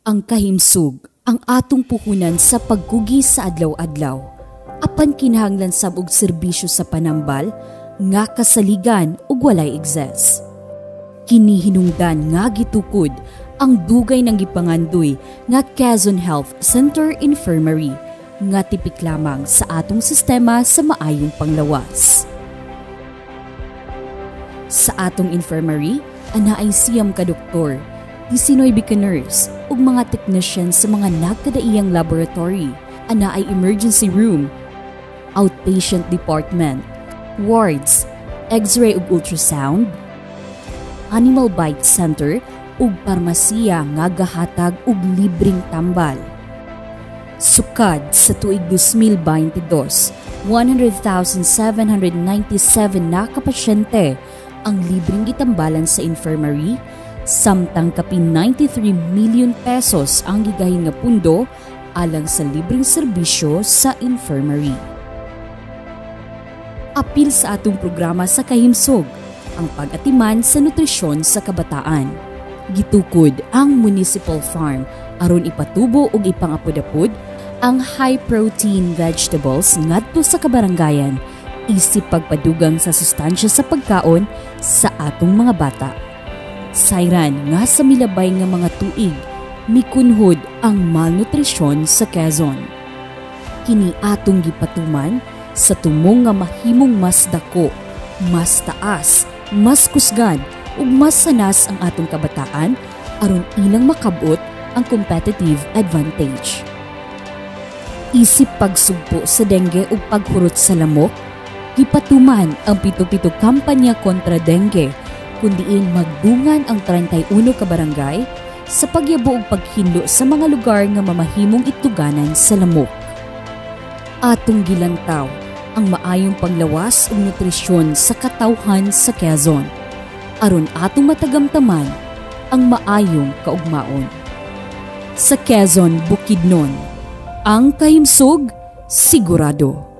Ang kahimsog ang atong puhunan sa pagkugi sa adlaw-adlaw. Apan kinahanglan sab og serbisyo sa panambal nga kasaligan ug walay excess. Kini hinungdan nga gitukod ang dugay ng gipangandoy nga Quezon Health Center Infirmary nga tipik lamang sa atong sistema sa maayong panglawas. Sa atong infirmary, anaay siyam ka doktor, 19 ka nurse ug mga technician sa mga nagkadaiyang laboratory, anaay emergency room, outpatient department, wards, x-ray ug ultrasound, animal bite center ug parmasiya nga gahatag og libreng tambal. Sukad sa tuig 2022, 100,797 na kapasyente ang libreng gitambalan sa infirmary, samtang kapin 93 million pesos ang gigahin nga pundo alang sa libreng serbisyo sa infirmary. Apil sa atong programa sa kahimsog, ang pag-atiman sa nutrisyon sa kabataan. Gitukod ang municipal farm aron ipatubo ug ipangapod-apod ang high-protein vegetables ngadto sa kabarangayan isip pagpadugang sa sustansya sa pagkaon sa atong mga bata. Sayran nga sa milabay nga mga tuig, mikunhod ang malnutrisyon sa Quezon. Kini atong gipatuman sa tumong nga mahimong mas dako, mas taas, mas kusgan ug mas sanas ang atong kabataan aron ilang makabot ang competitive advantage. Isip pagsugpo sa dengue ug paghurot sa lamok, gipatuman ang pito-pito kampanya kontra dengue kundiin magdungan ang 31 ka barangay sa pagyabo ug paghinlo sa mga lugar nga mamahimong itluganan sa lamok. Atong gilantaw ang maayong panglawas ug nutrisyon sa katawhan sa Quezon aron atong matagamtaman ang maayong kaugmaon. Sa Quezon, Bukidnon, ang kahimsog sigurado.